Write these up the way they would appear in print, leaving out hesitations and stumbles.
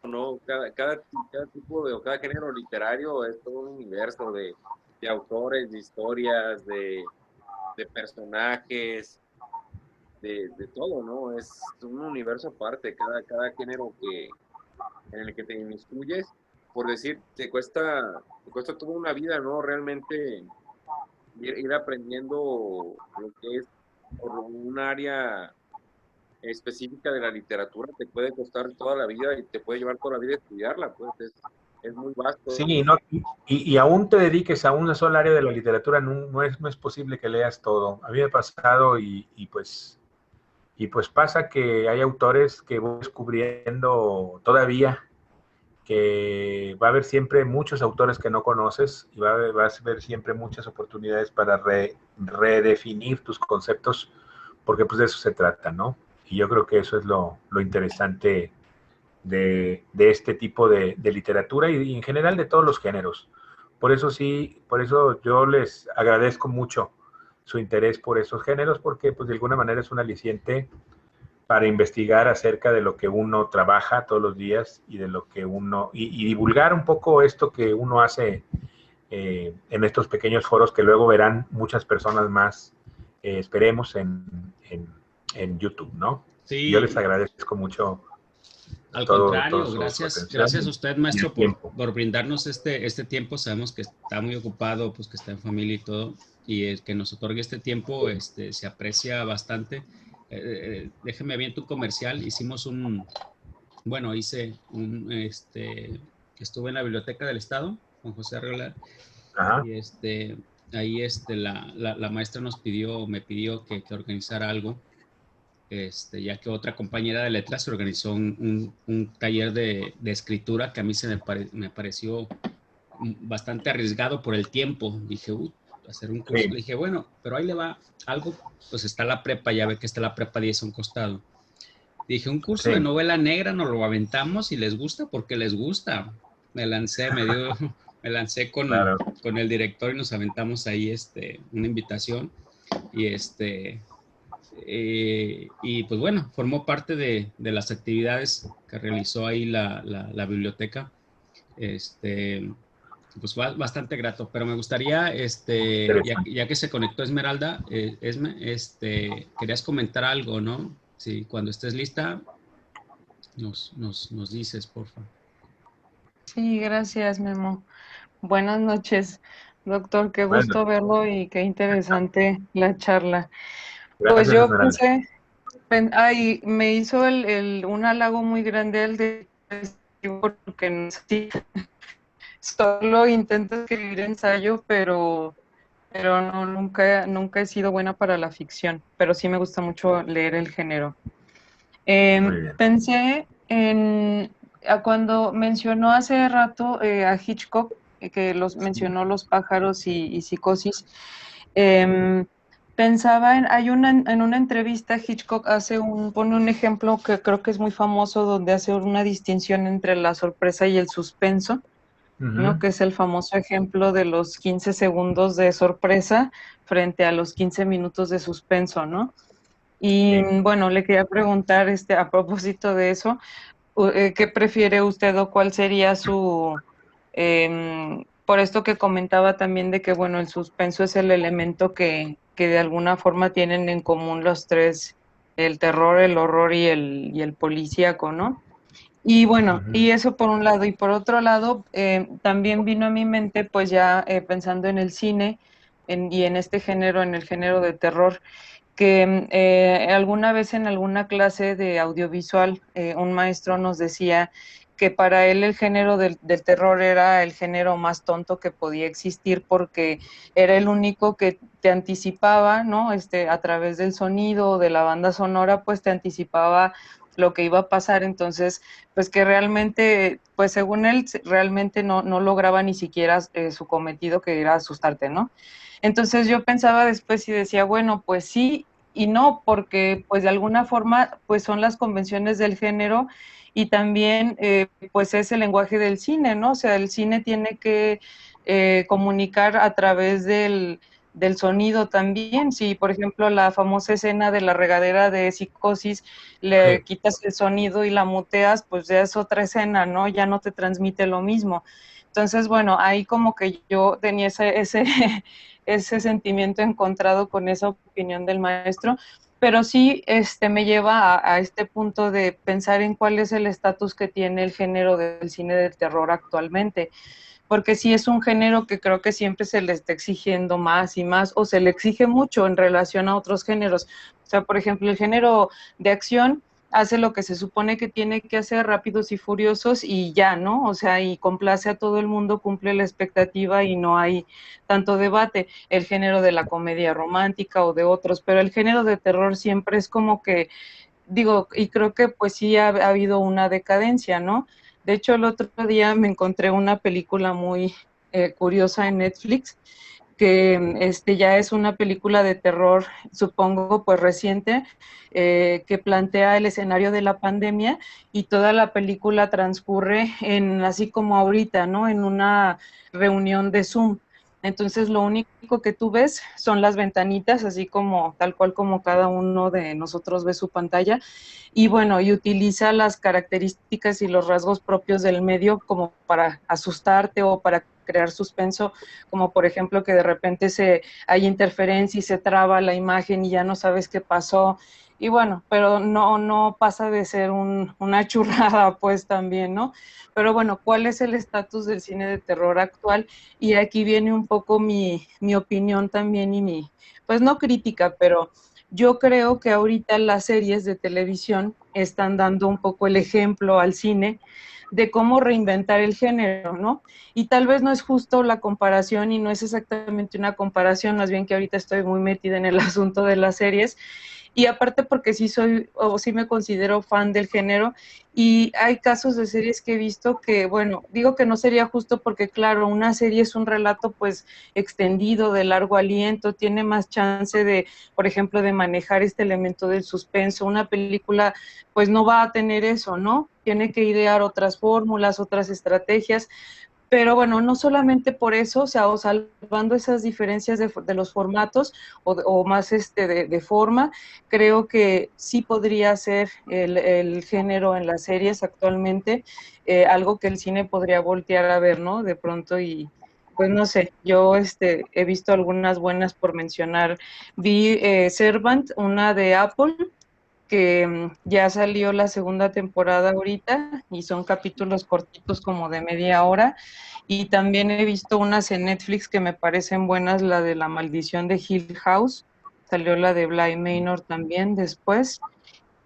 ¿no? Cada tipo de, o cada género literario es todo un universo de autores, de historias, de personajes, de todo, ¿no? Es un universo aparte, cada género en el que te inmiscuyes, por decir, te cuesta toda una vida, ¿no? Realmente ir aprendiendo lo que es por un área específica de la literatura, te puede costar toda la vida y te puede llevar toda la vida estudiarla, pues es muy vasto. Sí, no, y aún te dediques a una sola área de la literatura, no es posible que leas todo. A mí me ha pasado y pues pasa que hay autores que voy descubriendo todavía, que va a haber siempre muchos autores que no conoces y vas a ver siempre muchas oportunidades para redefinir tus conceptos, porque pues de eso se trata, ¿no? Y yo creo que eso es lo interesante de este tipo de literatura y en general de todos los géneros. Por eso sí, por eso yo les agradezco mucho su interés por esos géneros, porque pues de alguna manera es un aliciente para investigar acerca de lo que uno trabaja todos los días y de lo que uno, y divulgar un poco esto que uno hace en estos pequeños foros que luego verán muchas personas más, esperemos, en YouTube, ¿no? Y yo les Sí, agradezco mucho al todo contrario, su gracias, atención gracias a usted, y el maestro, tiempo. por brindarnos este tiempo. Sabemos que está muy ocupado, pues que está en familia y todo, y el que nos otorgue este tiempo, se aprecia bastante. Déjeme bien tu comercial. Hice estuve en la Biblioteca del Estado, Juan José Arreola, Ajá. y ahí la maestra me pidió que organizara algo, ya que otra compañera de letras organizó un taller de escritura que a mí me pareció bastante arriesgado por el tiempo. Dije, hacer un curso. Sí, Le dije, bueno, pero ahí le va algo, pues está la prepa, ya ve que está la prepa 10 a un costado. Dije, un curso de sí, novela negra nos lo aventamos y les gusta porque les gusta. Me lancé claro. con el director y nos aventamos ahí una invitación y y pues bueno, formó parte de las actividades que realizó ahí la biblioteca. Este, pues fue bastante grato, pero me gustaría, Interesante. ya que se conectó Esmeralda, Esme, querías comentar algo, ¿no? Sí, cuando estés lista, nos dices, porfa. Sí, gracias, Memo. Buenas noches, doctor. Qué Bueno, gusto verlo y qué interesante la charla. Pues gracias, yo Esmeralda. pensé, me hizo un halago muy grande el de porque no sé, solo intento escribir ensayo, pero no, nunca he sido buena para la ficción, pero sí me gusta mucho leer el género. Muy bien. Pensé cuando mencionó hace rato a Hitchcock, que mencionó Los pájaros y Psicosis. Pensaba en una entrevista, Hitchcock pone un ejemplo que creo que es muy famoso, donde hace una distinción entre la sorpresa y el suspenso, ¿no? Ujú. Que es el famoso ejemplo de los 15 segundos de sorpresa frente a los 15 minutos de suspenso, ¿no? Y Sí. bueno, le quería preguntar a propósito de eso, ¿qué prefiere usted o cuál sería por esto que comentaba también de que, bueno, el suspenso es el elemento que de alguna forma tienen en común los tres, el terror, el horror y el policíaco, ¿no? Y bueno, Ujú. y eso por un lado. Y por otro lado, también vino a mi mente, pues ya pensando en el cine y en este género, en el género de terror, que alguna vez en alguna clase de audiovisual un maestro nos decía que para él el género del terror era el género más tonto que podía existir porque era el único que te anticipaba, ¿no? A través del sonido, de la banda sonora, pues te anticipaba lo que iba a pasar. Entonces, pues que realmente, pues según él, realmente no lograba ni siquiera su cometido, que era asustarte, ¿no? Entonces yo pensaba después y decía, bueno, pues sí y no, porque pues de alguna forma pues son las convenciones del género y también pues es el lenguaje del cine, ¿no? O sea, el cine tiene que comunicar a través del sonido también. Si, por ejemplo, la famosa escena de la regadera de Psicosis, le quitas el sonido y la muteas, pues ya es otra escena, ¿no? Ya no te transmite lo mismo. Entonces, bueno, ahí como que yo tenía ese sentimiento encontrado con esa opinión del maestro, pero sí me lleva a este punto de pensar en cuál es el estatus que tiene el género del cine de terror actualmente, porque sí es un género que creo que siempre se le está exigiendo más y más, o se le exige mucho en relación a otros géneros. O sea, por ejemplo, el género de acción hace lo que se supone que tiene que hacer, Rápidos y Furiosos, y ya, ¿no? O sea, y complace a todo el mundo, cumple la expectativa y no hay tanto debate. El género de la comedia romántica o de otros, pero el género de terror siempre es como que, digo, y creo que pues sí ha habido una decadencia, ¿no? De hecho, el otro día me encontré una película muy curiosa en Netflix, que ya es una película de terror, supongo, pues reciente, que plantea el escenario de la pandemia, y toda la película transcurre en, así como ahorita, ¿no? En una reunión de Zoom. Entonces lo único que tú ves son las ventanitas, así como tal cual como cada uno de nosotros ve su pantalla, y bueno, y utiliza las características y los rasgos propios del medio como para asustarte o para crear suspenso, como por ejemplo que de repente hay interferencia y se traba la imagen y ya no sabes qué pasó. Y bueno, pero no pasa de ser una churrada, pues también, ¿no? Pero bueno, ¿cuál es el estatus del cine de terror actual? Y aquí viene un poco mi opinión también y pues no crítica, pero yo creo que ahorita las series de televisión están dando un poco el ejemplo al cine de cómo reinventar el género, ¿no? Y tal vez no es justo la comparación y no es exactamente una comparación, más bien que ahorita estoy muy metida en el asunto de las series, y aparte porque sí soy o sí me considero fan del género, y hay casos de series que he visto que, bueno, digo que no sería justo porque claro, una serie es un relato pues extendido, de largo aliento, tiene más chance de, por ejemplo, de manejar este elemento del suspenso. Una película pues no va a tener eso, ¿no? Tiene que idear otras fórmulas, otras estrategias, pero bueno, no solamente por eso, o sea, o salvando esas diferencias de los formatos o más de forma, creo que sí podría ser el género en las series actualmente, algo que el cine podría voltear a ver, ¿no? De pronto y pues no sé, yo he visto algunas buenas por mencionar. Vi Servant, una de Apple, que ya salió la segunda temporada ahorita y son capítulos cortitos como de media hora, y también he visto unas en Netflix que me parecen buenas, la de La Maldición de Hill House, salió la de Bly Manor también después,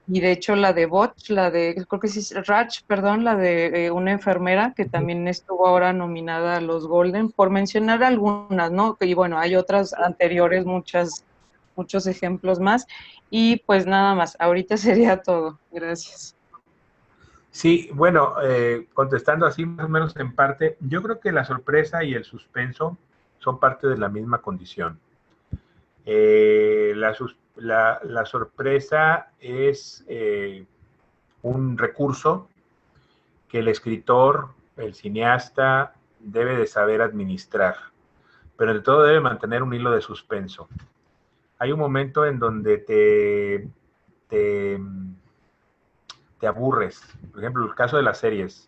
y de hecho la de Bot, creo que sí, Ratch, perdón, la de una enfermera que también estuvo ahora nominada a los Golden, por mencionar algunas, ¿no? Y bueno, hay otras anteriores, muchos ejemplos más, y pues nada más, ahorita sería todo. Gracias. Sí, bueno, contestando así más o menos en parte, yo creo que la sorpresa y el suspenso son parte de la misma condición. La sorpresa es un recurso que el escritor, el cineasta, debe de saber administrar, pero de todo debe mantener un hilo de suspenso. Hay un momento en donde te aburres. Por ejemplo, el caso de las series.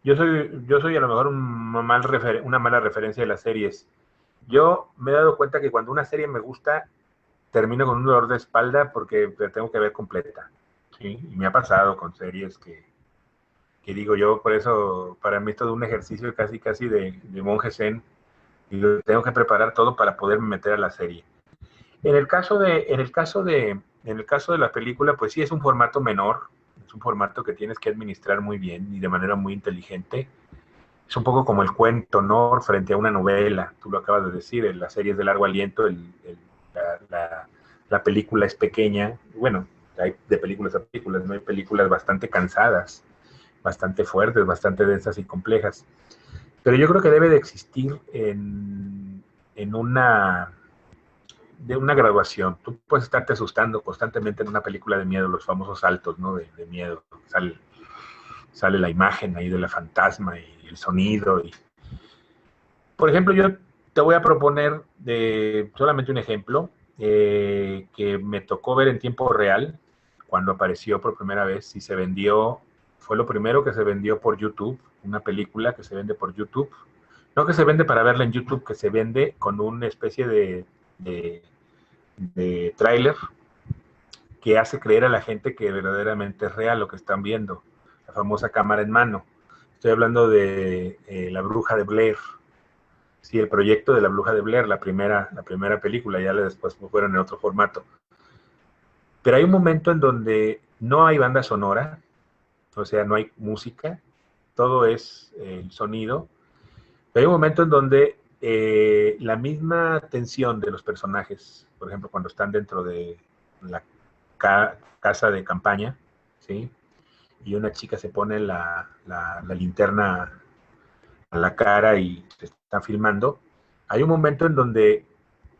Yo soy a lo mejor una mala referencia de las series. Yo me he dado cuenta que cuando una serie me gusta, termino con un dolor de espalda porque la tengo que ver completa. ¿Sí? Y me ha pasado con series que digo yo, por eso para mí es todo un ejercicio casi de monje zen. Y tengo que preparar todo para poderme meter a la serie. En el caso de la película, pues sí es un formato menor, es un formato que tienes que administrar muy bien y de manera muy inteligente. Es un poco como el cuento, ¿no? Frente a una novela, tú lo acabas de decir, la serie es de largo aliento, la película es pequeña. Bueno, hay de películas a películas, ¿no? Hay películas bastante cansadas, bastante fuertes, bastante densas y complejas. Pero yo creo que debe de existir en una graduación. Tú puedes estarte asustando constantemente en una película de miedo, los famosos saltos, ¿no? De miedo. Sale la imagen ahí de la fantasma y el sonido. Por ejemplo, yo te voy a proponer solamente un ejemplo que me tocó ver en tiempo real cuando apareció por primera vez y se vendió, fue lo primero que se vendió por YouTube, una película que se vende por YouTube. No que se vende para verla en YouTube, que se vende con una especie de tráiler que hace creer a la gente que verdaderamente es real lo que están viendo, la famosa cámara en mano. Estoy hablando de La Bruja de Blair. Sí, el proyecto de La Bruja de Blair, la primera película, ya después fueron en otro formato. Pero hay un momento en donde no hay banda sonora, o sea, no hay música, todo es el sonido. Pero hay un momento en donde la misma tensión de los personajes, por ejemplo, cuando están dentro de la casa de campaña, ¿sí? Y una chica se pone la linterna a la cara y se están filmando, hay un momento en donde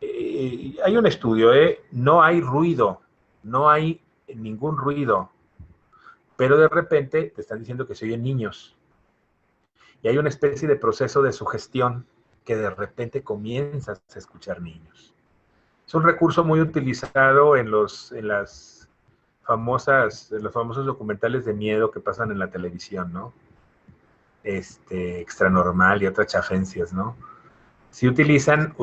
hay un estudio, no hay ruido, no hay ningún ruido, pero de repente te están diciendo que se oyen niños. Y hay una especie de proceso de sugestión que de repente comienzas a escuchar niños. Es un recurso muy utilizado en los famosos documentales de miedo que pasan en la televisión, ¿no? Extranormal y otras chafencias, ¿no? Sí utilizan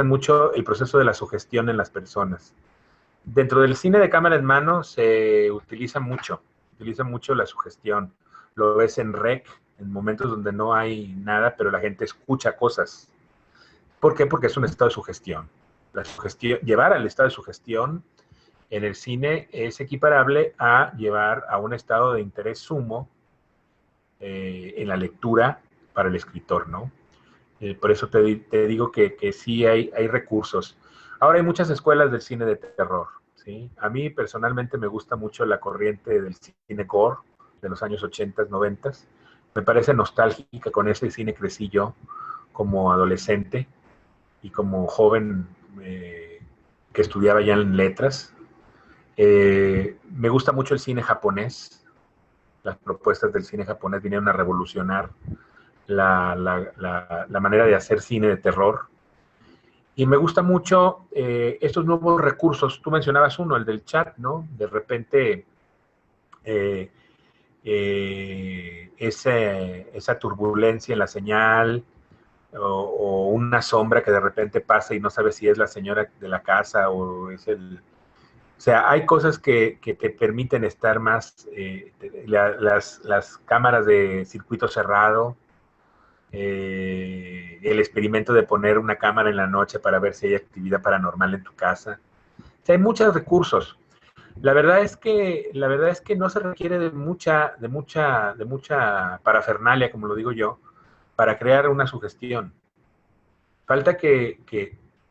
mucho el proceso de la sugestión en las personas. Dentro del cine de cámara en mano se utiliza mucho la sugestión. Lo ves en rec, en momentos donde no hay nada, pero la gente escucha cosas. ¿Por qué? Porque es un estado de sugestión. Llevar al estado de sugestión en el cine es equiparable a llevar a un estado de interés sumo en la lectura para el escritor, ¿no? Por eso te digo que sí hay recursos. Ahora hay muchas escuelas del cine de terror, ¿sí? A mí personalmente me gusta mucho la corriente del cine gore de los años 80, 90. Me parece nostálgica, con ese cine crecí yo como adolescente y como joven que estudiaba ya en letras. Me gusta mucho el cine japonés. Las propuestas del cine japonés vinieron a revolucionar la manera de hacer cine de terror. Y me gusta mucho estos nuevos recursos. Tú mencionabas uno, el del chat, ¿no? De repente esa turbulencia en la señal o una sombra que de repente pasa y no sabes si es la señora de la casa o es el... O sea, hay cosas que te permiten estar más, las cámaras de circuito cerrado, el experimento de poner una cámara en la noche para ver si hay actividad paranormal en tu casa. O sea, hay muchos recursos. La verdad es que no se requiere de mucha parafernalia, como lo digo yo, para crear una sugestión. Falta que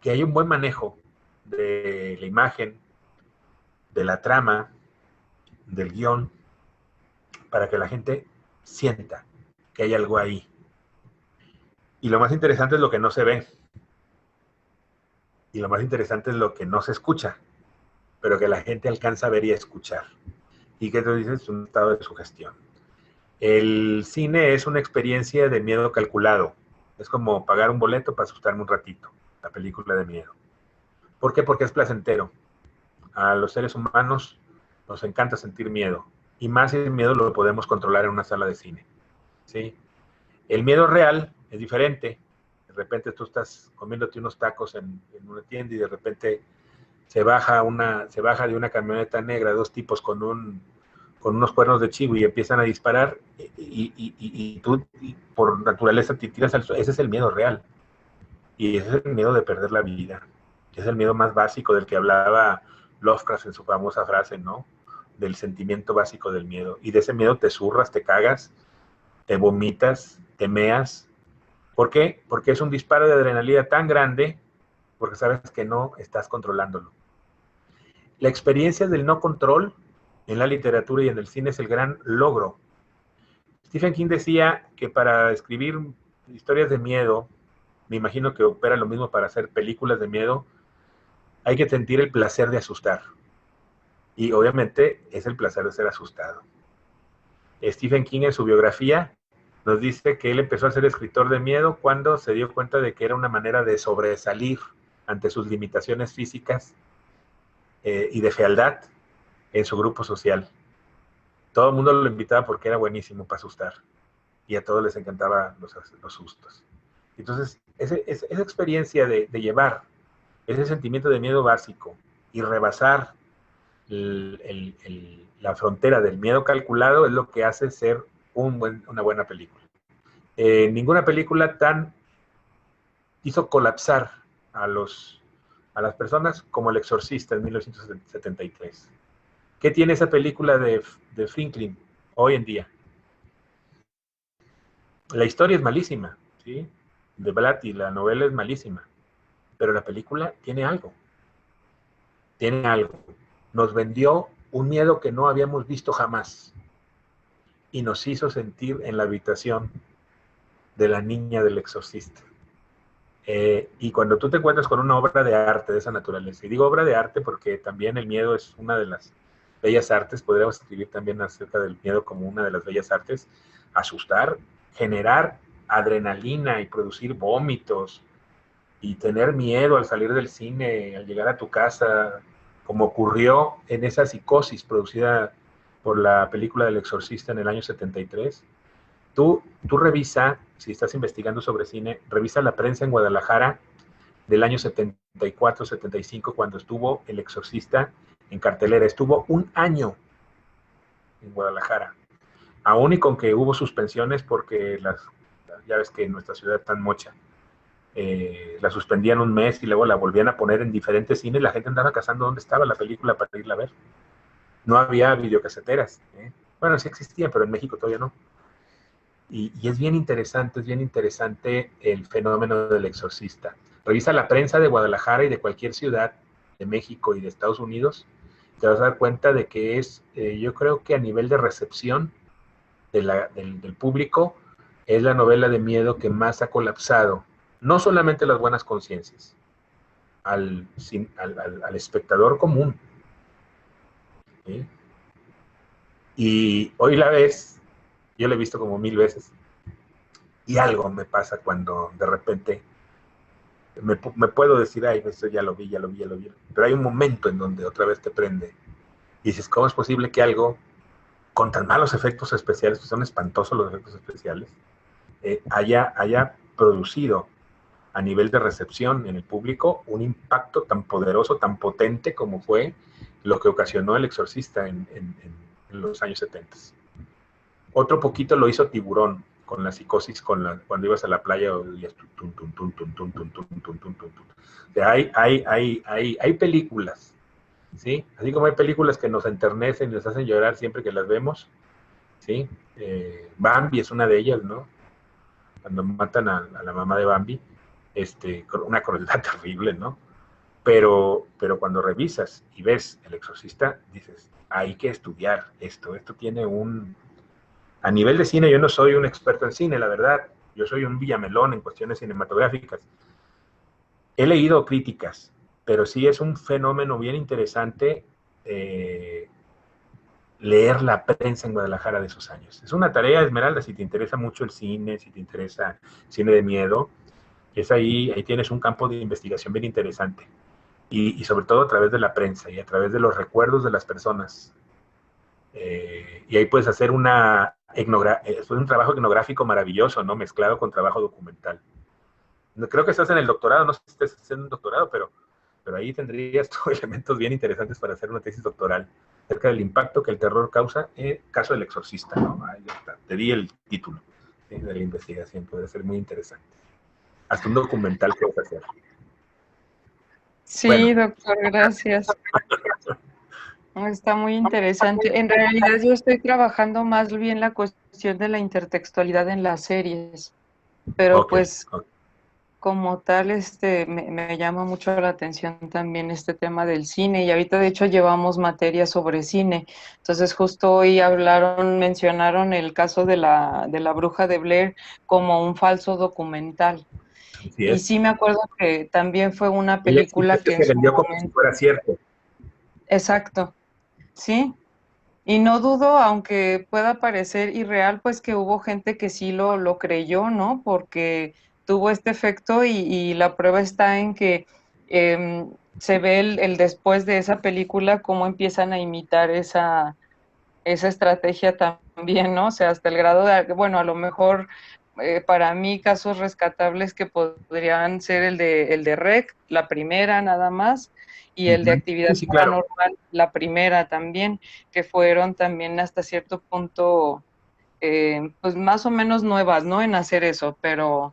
haya un buen manejo de la imagen, de la trama, del guión, para que la gente sienta que hay algo ahí. Y lo más interesante es lo que no se ve. Y lo más interesante es lo que no se escucha, pero que la gente alcanza a ver y a escuchar. ¿Y qué te dices? Es un estado de sugestión. El cine es una experiencia de miedo calculado. Es como pagar un boleto para asustarme un ratito, la película de miedo. ¿Por qué? Porque es placentero. A los seres humanos nos encanta sentir miedo. Y más si el miedo lo podemos controlar en una sala de cine. ¿Sí? El miedo real es diferente. De repente tú estás comiéndote unos tacos en una tienda y de repente se baja de una camioneta negra, dos tipos con unos cuernos de chivo y empiezan a disparar y tú por naturaleza te tiras al suelo. Ese es el miedo real. Y ese es el miedo de perder la vida. Es el miedo más básico del que hablaba Lovecraft en su famosa frase, ¿no? Del sentimiento básico del miedo. Y de ese miedo te zurras, te cagas, te vomitas, te meas. ¿Por qué? Porque es un disparo de adrenalina tan grande, porque sabes que no estás controlándolo. La experiencia del no control en la literatura y en el cine es el gran logro. Stephen King decía que para escribir historias de miedo, me imagino que opera lo mismo para hacer películas de miedo, hay que sentir el placer de asustar. Y obviamente es el placer de ser asustado. Stephen King en su biografía nos dice que él empezó a ser escritor de miedo cuando se dio cuenta de que era una manera de sobresalir ante sus limitaciones físicas y de fealdad en su grupo social. Todo el mundo lo invitaba porque era buenísimo para asustar y a todos les encantaban los sustos. Entonces, esa experiencia de llevar ese sentimiento de miedo básico y rebasar la frontera del miedo calculado es lo que hace ser una buena película. Ninguna película hizo colapsar a las personas como El Exorcista en 1973. ¿Qué tiene esa película de Franklin hoy en día? La historia es malísima, ¿sí? De Blatty, la novela es malísima, pero la película tiene algo. Tiene algo. Nos vendió un miedo que no habíamos visto jamás y nos hizo sentir en la habitación de la niña del exorcista. Y cuando tú te encuentras con una obra de arte de esa naturaleza, y digo obra de arte porque también el miedo es una de las bellas artes, podríamos escribir también acerca del miedo como una de las bellas artes, asustar, generar adrenalina y producir vómitos, y tener miedo al salir del cine, al llegar a tu casa, como ocurrió en esa psicosis producida por la película del Exorcista en el año 73. Tú revisa, si estás investigando sobre cine, revisa la prensa en Guadalajara del año 74, 75, cuando estuvo El Exorcista en cartelera. Estuvo un año en Guadalajara. Aún y con que hubo suspensiones porque ya ves que en nuestra ciudad tan mocha, la suspendían un mes y luego la volvían a poner en diferentes cines. La gente andaba cazando dónde estaba la película para irla a ver. No había videocaseteras. Bueno, sí existían, pero en México todavía no. Y es bien interesante el fenómeno del exorcista. Revisa la prensa de Guadalajara y de cualquier ciudad de México y de Estados Unidos, te vas a dar cuenta de que yo creo que a nivel de recepción del público, es la novela de miedo que más ha colapsado, no solamente las buenas conciencias, al espectador común. ¿Sí? Y hoy la ves, yo la he visto como 1000 veces, y algo me pasa cuando de repente me puedo decir, ay, esto ya lo vi, pero hay un momento en donde otra vez te prende, y dices, ¿cómo es posible que algo con tan malos efectos especiales, que son espantosos los efectos especiales, haya producido a nivel de recepción en el público un impacto tan poderoso, tan potente como fue lo que ocasionó El Exorcista en los años 70? Otro poquito lo hizo Tiburón, con la psicosis, cuando ibas a la playa, oías hay películas, ¿sí? Así como hay películas que nos enternecen y nos hacen llorar siempre que las vemos, ¿sí? Bambi es una de ellas, ¿no? Cuando matan a la mamá de Bambi, una crueldad terrible, ¿no? Pero cuando revisas y ves El Exorcista, dices, hay que estudiar esto tiene a nivel de cine, yo no soy un experto en cine, la verdad, yo soy un villamelón en cuestiones cinematográficas. He leído críticas, pero sí es un fenómeno bien interesante leer la prensa en Guadalajara de esos años. Es una tarea, Esmeralda, si te interesa mucho el cine, si te interesa cine de miedo, ahí tienes un campo de investigación bien interesante. Y sobre todo a través de la prensa y a través de los recuerdos de las personas. Y ahí puedes hacer un trabajo etnográfico maravilloso, ¿no? Mezclado con trabajo documental. Creo que estás en el doctorado, no sé si estás haciendo un doctorado, pero ahí tendrías elementos bien interesantes para hacer una tesis doctoral acerca del impacto que el terror causa en el caso del exorcista, ¿no? Ahí está. Te di el título de la investigación, puede ser muy interesante. Hasta un documental puedes hacer. Sí, bueno. Doctor, gracias. Está muy interesante. En realidad yo estoy trabajando más bien la cuestión de la intertextualidad en las series, pero como tal, me llama mucho la atención también este tema del cine, y ahorita de hecho llevamos materia sobre cine. Entonces justo hoy mencionaron el caso de la Bruja de Blair como un falso documental. Y sí me acuerdo que también fue una película que se vendió como si fuera cierto. Exacto, sí. Y no dudo, aunque pueda parecer irreal, pues que hubo gente que sí lo creyó, ¿no? Porque tuvo este efecto y la prueba está en que se ve el después de esa película, cómo empiezan a imitar esa estrategia también, ¿no? O sea, hasta el grado de, bueno, a lo mejor para mí casos rescatables que podrían ser el de REC, la primera nada más, y el de Ujú. Sí, actividad sí, claro. paranormal, la primera también, que fueron también hasta cierto punto, pues más o menos nuevas, ¿no? En hacer eso, pero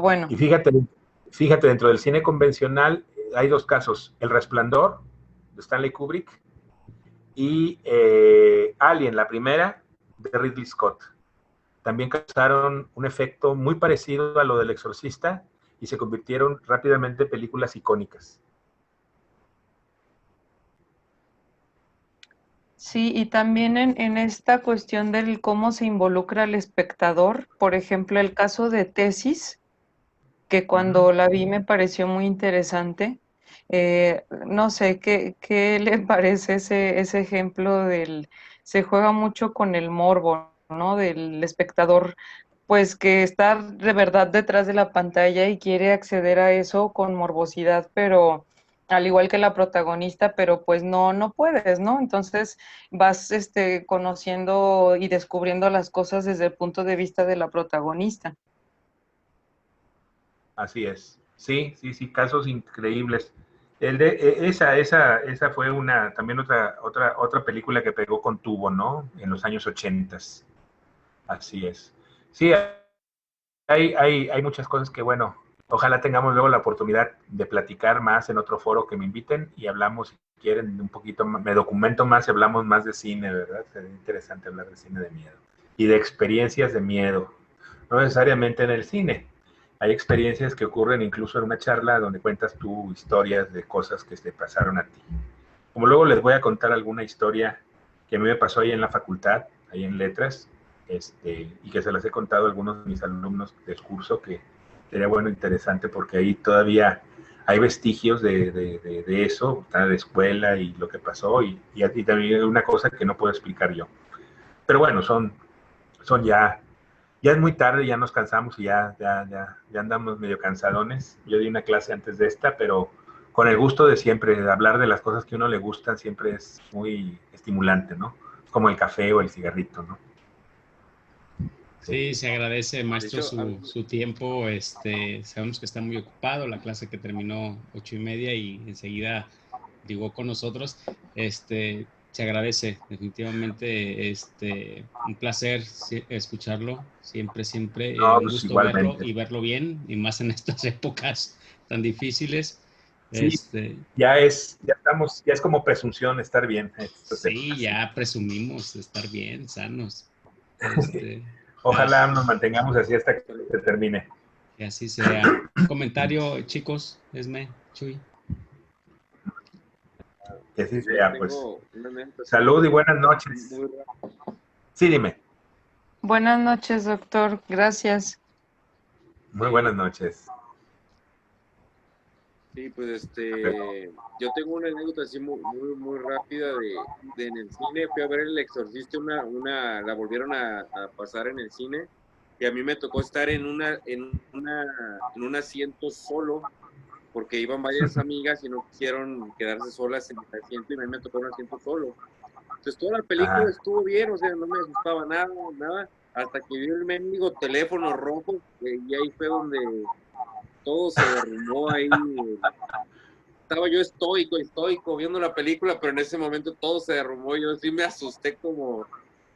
bueno. Y fíjate, dentro del cine convencional hay dos casos, El Resplandor, de Stanley Kubrick, y Alien, la primera, de Ridley Scott. También causaron un efecto muy parecido a lo del Exorcista y se convirtieron rápidamente en películas icónicas. Sí, y también en esta cuestión del cómo se involucra al espectador, por ejemplo, el caso de Tesis, que Ujú. cuando la vi me pareció muy interesante. No sé, ¿qué le parece ese ejemplo se juega mucho con el morbo, ¿no? Del espectador, pues que está de verdad detrás de la pantalla y quiere acceder a eso con morbosidad, pero al igual que la protagonista, pero pues no puedes, ¿no? Entonces vas conociendo y descubriendo las cosas desde el punto de vista de la protagonista. Así es. Sí, sí, sí, casos increíbles. Esa fue también otra película que pegó con tubo, ¿no? En los años 80. Así es. Sí, hay muchas cosas que, bueno, ojalá tengamos luego la oportunidad de platicar más en otro foro que me inviten y hablamos, si quieren, un poquito más, me documento más y hablamos más de cine, ¿verdad? Sería interesante hablar de cine de miedo y de experiencias de miedo, no necesariamente en el cine. Hay experiencias que ocurren incluso en una charla donde cuentas tú historias de cosas que te pasaron a ti. Como luego les voy a contar alguna historia que a mí me pasó ahí en la facultad, ahí en letras, y que se las he contado a algunos de mis alumnos del curso, que sería bueno, interesante, porque ahí todavía hay vestigios de eso, de escuela y lo que pasó, y también una cosa que no puedo explicar yo. Pero bueno, son ya es muy tarde, ya nos cansamos y ya andamos medio cansadones. Yo di una clase antes de esta, pero con el gusto de siempre, de hablar de las cosas que a uno le gustan, siempre es muy estimulante, ¿no? Como el café o el cigarrito, ¿no? Sí. Sí, se agradece, De maestro, hecho, su tiempo. Sabemos que está muy ocupado, la clase que terminó 8:30 y enseguida llegó con nosotros. Se agradece, definitivamente, un placer escucharlo, siempre, siempre, No, un pues gusto verlo igualmente. y verlo bien, y más en estas épocas tan difíciles. Sí, Este, ya es como presunción estar bien en estas sí, épocas, sí. ya presumimos de estar bien, sanos. Este, Ojalá nos mantengamos así hasta que se termine. Que así sea. Comentario, chicos, Esme, Chuy. Que así yo sea, pues. tengo una anécdota así Salud y buenas noches. muy rápida. Sí, dime. Buenas noches, doctor. Gracias. Muy buenas noches. Sí, pues A ver. yo tengo una anécdota así muy rápida de en el cine. Fui a ver El Exorcista, la volvieron a pasar en el cine, y a mí me tocó estar en un asiento solo, porque iban varias amigas y no quisieron quedarse solas en el asiento, y a mí me tocó un asiento solo. Entonces toda la película Ajá. estuvo bien, o sea, no me asustaba nada, hasta que vi el mendigo teléfono rojo, y ahí fue donde todo se derrumbó ahí. Estaba yo estoico viendo la película, pero en ese momento todo se derrumbó. Yo sí me asusté como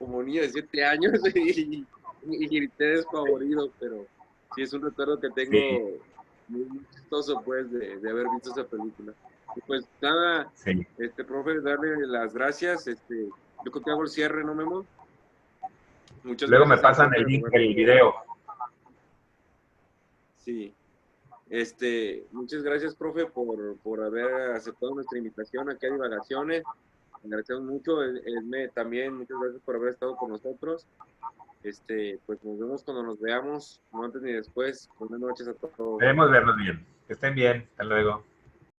niño de 7 años y grité despavorido, pero sí es un recuerdo que Sí, tengo muy chistoso, pues, de haber visto esa película. Y pues nada, sí. profe, darle las gracias. Yo creo que hago el cierre, ¿no, Memo? Muchas Luego me gracias al pasan profe el link Roberto del por, video. sí. Muchas gracias, profe, por haber aceptado nuestra invitación aquí a Divagaciones. Agradecemos mucho. Esme, también, muchas gracias por haber estado con nosotros. Pues nos vemos cuando nos veamos, no antes ni después. Buenas noches a todos. Queremos vernos bien. Que estén bien. Hasta luego.